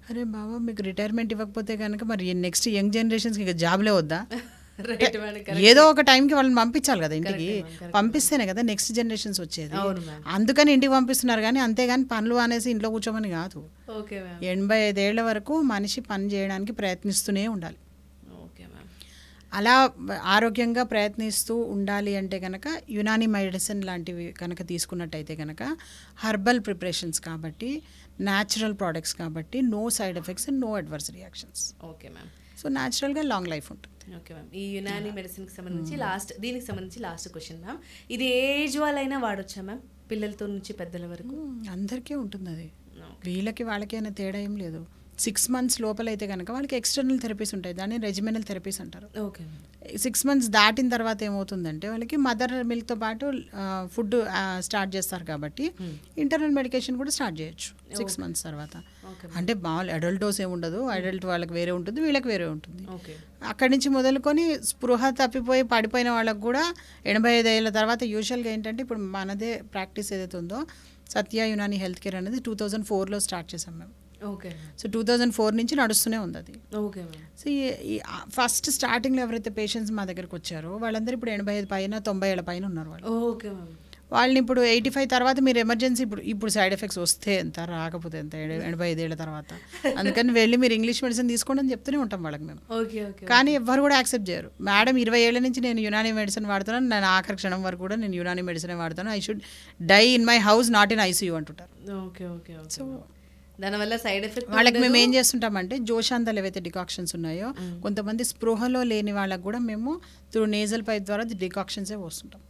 అరే బాబా, మీకు రిటైర్మెంట్ ఇవ్వకపోతే కనుక మరి నెక్స్ట్ యంగ్ జనరేషన్స్కి ఇక జాబ్లే వద్దా? ఏదో ఒక టైంకి వాళ్ళని పంపించాలి కదా ఇంటికి, పంపిస్తేనే కదా నెక్స్ట్ జనరేషన్స్ వచ్చేది. అందుకని ఇంటికి పంపిస్తున్నారు కానీ అంతేగాని పనులు అనేసి ఇంట్లో కూర్చోమని కాదు. 85 ఏళ్ల వరకు మనిషి పని చేయడానికి ప్రయత్నిస్తూనే ఉండాలి. అలా ఆరోగ్యంగా ప్రయత్నిస్తూ ఉండాలి అంటే కనుక యునాని మెడిసిన్ లాంటివి కనుక తీసుకున్నట్టయితే కనుక హర్బల్ ప్రిపరేషన్స్ కాబట్టి, న్యాచురల్ ప్రోడక్ట్స్ కాబట్టి, no side effects and no adverse reactions. Okay ma'am. So న్యాచురల్గా లాంగ్ లైఫ్ ఉంటుంది. Okay ma'am. ఈ యునాని మెడిసిన్కి సంబంధించి దీనికి సంబంధించి లాస్ట్ క్వశ్చన్ మ్యామ్, ఇది ఏజ్ వాళ్ళైనా వాడొచ్చా మ్యామ్? పిల్లలతో నుంచి పెద్దల వరకు అందరికీ ఉంటుంది అది, వీళ్ళకి వాళ్ళకి అయినా తేడా ఏం లేదు. 6 months లోపలైతే కనుక వాళ్ళకి ఎక్స్టర్నల్ థెరపీస్ ఉంటాయి, దాన్ని రెజిమినల్ థెరపీస్ అంటారు. ఓకే. 6 months దాటిన తర్వాత ఏమవుతుందంటే వాళ్ళకి మదర్ మిల్క్తో పాటు ఫుడ్ స్టార్ట్ చేస్తారు కాబట్టి ఇంటర్నల్ మెడికేషన్ కూడా స్టార్ట్ చేయొచ్చు 6 months తర్వాత. అంటే మామూలు అడల్ట్ డోస్ ఏమి ఉండదు, అడల్ట్ వాళ్ళకి వేరే ఉంటుంది, వీళ్ళకి వేరే ఉంటుంది. అక్కడి నుంచి మొదలుకొని స్పృహ తప్పిపోయి పడిపోయిన వాళ్ళకు కూడా 85 ఏళ్ళ తర్వాత యూజువల్గా ఏంటంటే ఇప్పుడు మనదే ప్రాక్టీస్ ఏదైతే ఉందో సత్య యునాని హెల్త్ కేర్ అనేది 2004లో స్టార్ట్ చేసాం మేము. ఓకే. సో 2004 నుంచి నడుస్తూనే ఉంది అది. ఓకే. సో ఈ ఫస్ట్ స్టార్టింగ్లో ఎవరైతే పేషెంట్స్ మా దగ్గరకు వచ్చారో వాళ్ళందరూ ఇప్పుడు 85 పైన 90 ఏళ్ళ పైన ఉన్నారు వాళ్ళు. ఓకే. వాళ్ళని ఇప్పుడు 85 తర్వాత మీరు ఎమర్జెన్సీ ఇప్పుడు సైడ్ ఎఫెక్ట్స్ వస్తే ఎంత, రాకపోతే ఎంత 85 ఏళ్ళ తర్వాత, అందుకని వెళ్ళి మీరు ఇంగ్లీష్ మెడిసిన్ తీసుకోండి అని చెప్తూనే ఉంటాం వాళ్ళకి మేము. కానీ ఎవ్వరు కూడా యాక్సెప్ట్ చేయరు. మేడం 20 ఏళ్ళ నుంచి నేను యునాని మెడిసిన్ వాడుతున్నాను, నేను ఆఖరి క్షణం వరకు కూడా నేను యునాని మెడిసిన్ వాడుతాను, I should die in my house not in ICU అంటుంటారు. సో దానివల్ల సైడ్ ఎఫెక్ట్ వాళ్ళకి మేము ఏం చేస్తుంటామంటే జోషాంతాలు ఏవైతే డికాక్షన్స్ ఉన్నాయో కొంతమంది స్పృహలో లేని వాళ్ళకి కూడా మేము త్రూ నేజల్ పైప్ ద్వారా డికాక్షన్సే పోస్తుంటాం.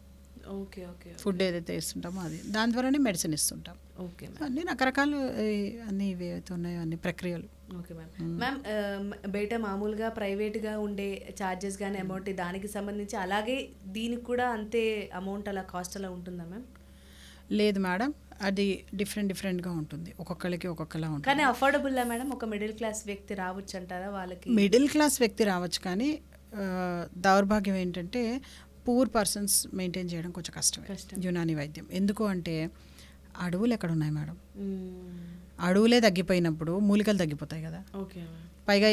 ఓకే. ఓకే. ఫుడ్ ఏదైతే ఇస్తుంటామో అది, దాని ద్వారానే మెడిసిన్ ఇస్తుంటాం. ఓకే. అన్ని రకరకాలు అన్ని ఇవి ఏవైతే ఉన్నాయో అన్ని ప్రక్రియలు. Okay ma'am. మ్యామ్ బయట మామూలుగా ప్రైవేట్గా ఉండే ఛార్జెస్ కానీ అమౌంట్ దానికి సంబంధించి అలాగే దీనికి కూడా అంతే అమౌంట్ అలా కాస్ట్ అలా ఉంటుందా మ్యామ్? లేదు మేడం, అది డిఫరెంట్గా ఉంటుంది, ఒక్కొక్కరికి ఒక్కొక్కలా ఉంటుంది. కానీ అఫోర్డబుల్లా మేడం? ఒక మిడిల్ క్లాస్ వ్యక్తి రావచ్చు అంటారా వాళ్ళకి? మిడిల్ క్లాస్ వ్యక్తి రావచ్చు, కానీ దౌర్భాగ్యం ఏంటంటే పూర్ పర్సన్స్ మెయింటైన్ చేయడం కొంచెం కష్టం యునాని వైద్యం. ఎందుకు అంటే అడవులు ఎక్కడ ఉన్నాయి మేడం, అడవులే తగ్గిపోయినప్పుడు మూలికలు తగ్గిపోతాయి కదా. ఓకే. పైగా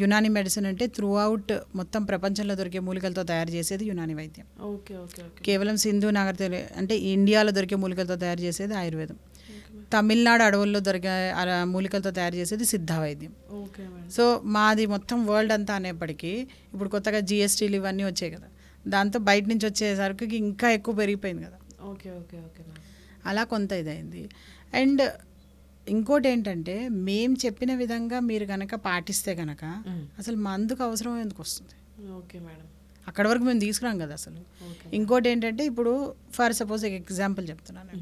యునాని మెడిసిన్ అంటే త్రూ అవుట్ మొత్తం ప్రపంచంలో దొరికే మూలికలతో తయారు చేసేది యునాని వైద్యం. కేవలం సింధు నాగరికత అంటే ఇండియాలో దొరికే మూలికలతో తయారు చేసేది ఆయుర్వేదం, తమిళనాడు అడవుల్లో దొరికే మూలికలతో తయారు చేసేది సిద్ధ వైద్యం. సో మాది మొత్తం వరల్డ్ అంతా అనేప్పటికీ ఇప్పుడు కొత్తగా జిఎస్టీలు ఇవన్నీ వచ్చాయి కదా, దాంతో బయట నుంచి వచ్చేసరికి ఇంకా ఎక్కువ పెరిగిపోయింది కదా. ఓకే. ఓకే. ఓకే. అలా కొంత ఇదైంది. అండ్ ఇంకోటి ఏంటంటే మేము చెప్పిన విధంగా మీరు కనుక పాటిస్తే కనుక అసలు మందుకు అవసరం ఎందుకు వస్తుంది? Okay madam. అక్కడి వరకు మేము తీసుకురాం కదా అసలు. ఇంకోటి ఏంటంటే ఇప్పుడు ఫర్ సపోజ్ ఎగ్జాంపుల్ చెప్తున్నాను,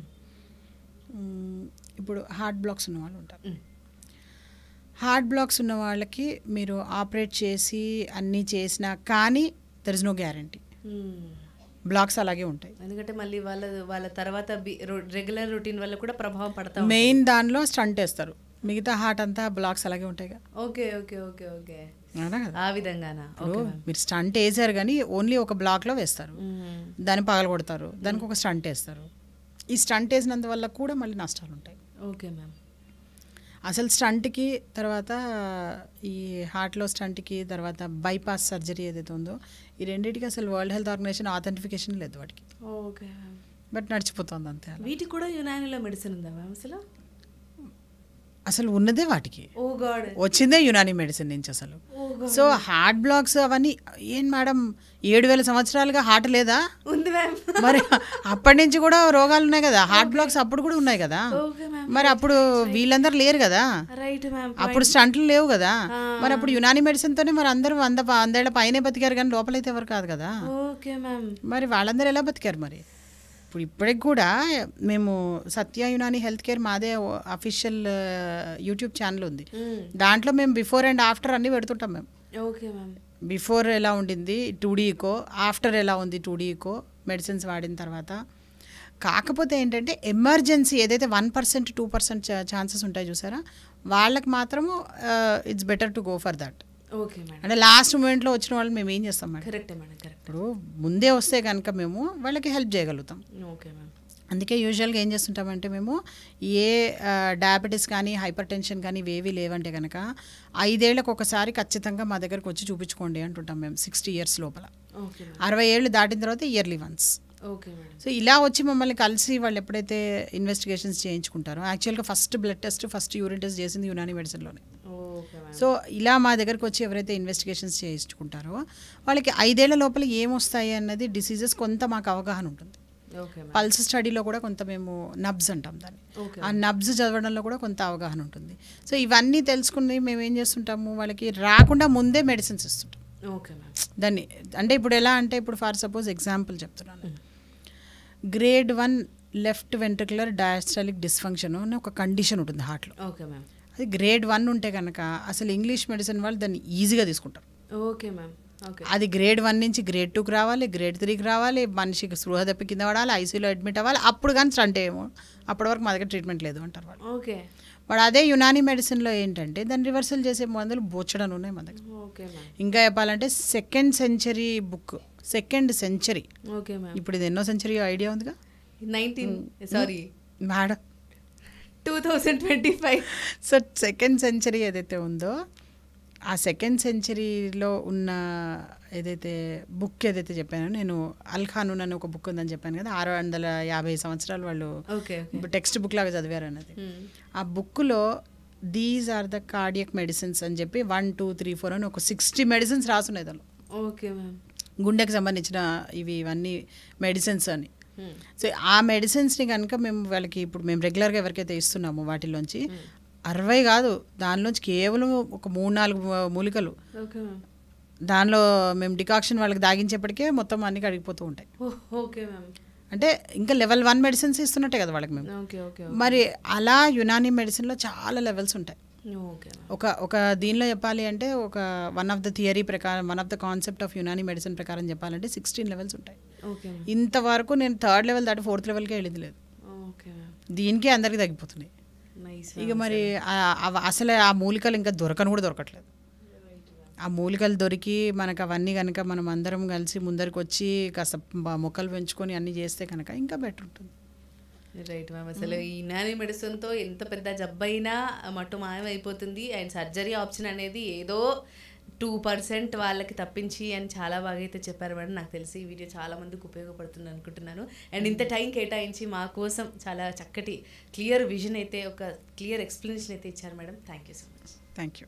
ఇప్పుడు హార్ట్ బ్లాక్స్ ఉన్న వాళ్ళు ఉంటారు. హార్ట్ బ్లాక్స్ ఉన్న వాళ్ళకి మీరు ఆపరేట్ చేసి అన్నీ చేసినా కానీ there is no guarantee, blocks అలాగే ఉంటాయి. ఎందుకంటే మళ్ళీ వాళ్ళ తర్వాత రెగ్యులర్ రొటీన్ వల్ల కూడా ప్రభావం పడతా. మెయిన్ దానిలో స్టంట్ వేస్తారు, మిగతా హార్ట్ అంతా బ్లాక్స్ అలాగే ఉంటాయి. ఓకే ఓకే ఓకే ఓకే, ఆ విధంగానా? మీరు స్టంట్ వేసారు కానీ ఓన్లీ ఒక బ్లాక్లో వేస్తారు, దాన్ని పగలగొడతారు, దానికి ఒక స్టంట్ వేస్తారు. ఈ స్టంట్ వేసినందువల్ల కూడా మళ్ళీ నష్టాలు ఉంటాయి. Okay ma'am. అసలు స్టంట్కి తర్వాత ఈ హార్ట్లో స్టంట్కి తర్వాత బైపాస్ సర్జరీ ఏదైతే ఉందో ఈ రెండింటికి అసలు వరల్డ్ హెల్త్ ఆర్గనైజేషన్ ఆథెంటిఫికేషన్ లేదు వాటికి. ఓకే. బట్ నడిచిపోతుంది అంతే. వీటికి కూడా యునానీలో మెడిసిన్ ఉందా మ్యామ్? అసలు ఉన్నదే వాటికి, ఓ గాడ్, వచ్చిందే యునానీ మెడిసిన్ నుంచి అసలు. సో హార్ట్ బ్లాక్స్ అవన్నీ ఏం మేడం 7,000 సంవత్సరాలుగా హార్ట్ లేదా? ఉంది మ్యామ్. మరి అప్పటి నుంచి కూడా రోగాలు ఉన్నాయి కదా, హార్ట్ బ్లాక్స్ అప్పుడు కూడా ఉన్నాయి కదా. మరి అప్పుడు వీళ్ళందరూ లేరు కదా, అప్పుడు స్టంట్లు లేవు కదా. మరి అప్పుడు యునానీ మెడిసిన్ తోనే మరి అందరూ 100 ఏళ్ల పైనే బతికారు కానీ లోపలైతే ఎవరు కాదు కదా. మరి వాళ్ళందరూ ఎలా బతికారు? మరి ఇప్పటికి కూడా మేము సత్య యునానీ హెల్త్ కేర్ మాదే అఫీషియల్ యూట్యూబ్ ఛానల్ ఉంది, దాంట్లో మేము బిఫోర్ అండ్ ఆఫ్టర్ అన్నీ పెడుతుంటాం మేము. Okay ma'am. బిఫోర్ ఎలా ఉండింది 2D ఈకో, ఆఫ్టర్ ఎలా ఉంది 2D ఈకో, మెడిసిన్స్ వాడిన తర్వాత. కాకపోతే ఏంటంటే ఎమర్జెన్సీ ఏదైతే 1% 2% ఛాన్సెస్ ఉంటాయి చూసారా, వాళ్ళకి మాత్రము it's better to go for that. Okay madam. అంటే లాస్ట్ మూమెంట్లో వచ్చిన వాళ్ళు మేము ఏం చేస్తాం మేడం? కరెక్టే మేడం, కరెక్ట్. ఇప్పుడు ముందే వస్తే కనుక మేము వాళ్ళకి హెల్ప్ చేయగలుగుతాం. Okay ma'am. అందుకే యూజువల్గా ఏం చేస్తుంటామంటే మేము ఏ డయాబెటీస్ కానీ హైపర్ టెన్షన్ కానీ ఇవేవి లేవంటే కనుక 5 ఏళ్ళకు ఒకసారి ఖచ్చితంగా మా దగ్గరకు వచ్చి చూపించుకోండి అంటుంటాం మేము. 60 years లోపల, 60 ఏళ్ళు దాటిన తర్వాత ఇయర్లీ వన్స్. సో ఇలా వచ్చి మమ్మల్ని కలిసి వాళ్ళు ఎప్పుడైతే ఇన్వెస్టిగేషన్స్ చేయించుకుంటారో, యాక్చువల్గా first blood test first urine test చేసింది యునానీ మెడిసిన్లోనే. సో ఇలా మా దగ్గరకు వచ్చి ఎవరైతే ఇన్వెస్టిగేషన్స్ చేయించుకుంటారో వాళ్ళకి 5 ఏళ్ల లోపల ఏమొస్తాయి అన్నది డిసీజెస్ కొంత మాకు అవగాహన ఉంటుంది. పల్స్ స్టడీలో కూడా కొంత మేము నబ్స్ అంటాం దాన్ని, ఆ నబ్స్ చదవడంలో కూడా కొంత అవగాహన ఉంటుంది. సో ఇవన్నీ తెలుసుకుని మేము ఏం చేస్తుంటాము, వాళ్ళకి రాకుండా ముందే మెడిసిన్స్ ఇస్తుంటాం. దాన్ని అంటే ఇప్పుడు ఎలా అంటే ఇప్పుడు ఫర్ సపోజ్ ఎగ్జాంపుల్ చెప్తున్నాను, grade 1 left ventricular diastolic dysfunction అని ఒక కండిషన్ ఉంటుంది హార్ట్లో. అది గ్రేడ్ 1 ఉంటే కనుక అసలు ఇంగ్లీష్ మెడిసిన్ వాళ్ళు దాన్ని ఈజీగా తీసుకుంటారు. Okay ma'am. అది గ్రేడ్ 1 నుంచి గ్రేడ్ 2కి రావాలి, గ్రేడ్ 3కి రావాలి, మనిషికి స్పృహ తప్పి కింద పడాలి, ఐసీయూలో అడ్మిట్ అవ్వాలి, అప్పుడు కానీ స్టంట్ ఏమో అప్పటి వరకు మా దగ్గర ట్రీట్మెంట్ లేదు అంటారు వాళ్ళు. ఓకే. వాడు అదే యునానీ మెడిసిన్లో ఏంటంటే దాన్ని రివర్సల్ చేసే మందులు బోచ్చడం ఉన్నాయి మన దగ్గర. ఇంకా చెప్పాలంటే second century book, second century. ఇప్పుడు ఇది ఎన్నో సెంచరీ ఐడియా ఉందిగా? 2025. సో సెకండ్ సెంచరీ ఏదైతే ఉందో ఆ సెకండ్ సెంచరీలో ఉన్న ఏదైతే బుక్ ఏదైతే చెప్పానో నేను, అల్ ఖానూన్ అని ఒక బుక్ ఉందని చెప్పాను కదా, 650 సంవత్సరాలు వాళ్ళు టెక్స్ట్ బుక్ లాగా చదివారు అన్నది. ఆ బుక్లో these are the cardiac medicines అని చెప్పి 1 2 3 4 అని ఒక 60 మెడిసిన్స్ రాసున్నాయి దానిలో. Okay ma'am. గుండెకి సంబంధించిన ఇవన్నీ మెడిసిన్స్ అని. సో ఆ మెడిసిన్స్ని కనుక మేము వాళ్ళకి ఇప్పుడు మేము రెగ్యులర్గా ఎవరికైతే ఇస్తున్నామో వాటిలోంచి 60 కాదు, దానిలోంచి కేవలం ఒక 3-4 మూలికలు దానిలో మేము డికాక్షన్ వాళ్ళకి దాగించేప్పటికే మొత్తం అన్ని కడిగిపోతూ ఉంటాయి. Okay ma'am. అంటే ఇంకా లెవెల్ 1 మెడిసిన్స్ ఇస్తున్నట్టే కదా వాళ్ళకి మేము. మరి అలా యునానీ మెడిసిన్లో చాలా లెవెల్స్ ఉంటాయి. ఒక దీనిలో చెప్పాలి అంటే ఒక వన్ ఆఫ్ ద థియరీ ప్రకారం, one of the concept of Unani medicine ప్రకారం చెప్పాలంటే 16 లెవెల్స్ ఉంటాయి. ఇంతవరకు నేను 3rd లెవెల్ దాటి 4th లెవెల్కే వెళ్ళింది లేదు. దీనికే అందరికీ తగ్గిపోతున్నాయి. ఇక మరి అసలు ఆ మూలికలు ఇంకా దొరకను కూడా దొరకట్లేదు. ఆ మూలికలు దొరికి మనకు అవన్నీ కనుక మనం అందరం కలిసి ముందరికి వచ్చి కాస్త మొక్కలు పెంచుకొని అన్నీ చేస్తే కనుక ఇంకా బెటర్ ఉంటుంది. Right ma'am. అసలు ఈ యునానీ మెడిసిన్తో ఎంత పెద్ద జబ్బైనా మట్టు మాయమైపోతుంది. అండ్ సర్జరీ ఆప్షన్ అనేది ఏదో 2% వాళ్ళకి తప్పించి అని చాలా బాగా అయితే చెప్పారు మేడం. నాకు తెలిసి ఈ వీడియో చాలా మందికి ఉపయోగపడుతుంది అనుకుంటున్నాను. అండ్ ఇంత టైం కేటాయించి మా కోసం చాలా చక్కటి క్లియర్ విజన్ అయితే, ఒక క్లియర్ ఎక్స్ప్లెనేషన్ అయితే ఇచ్చారు madam. Thank you so much. Thank you.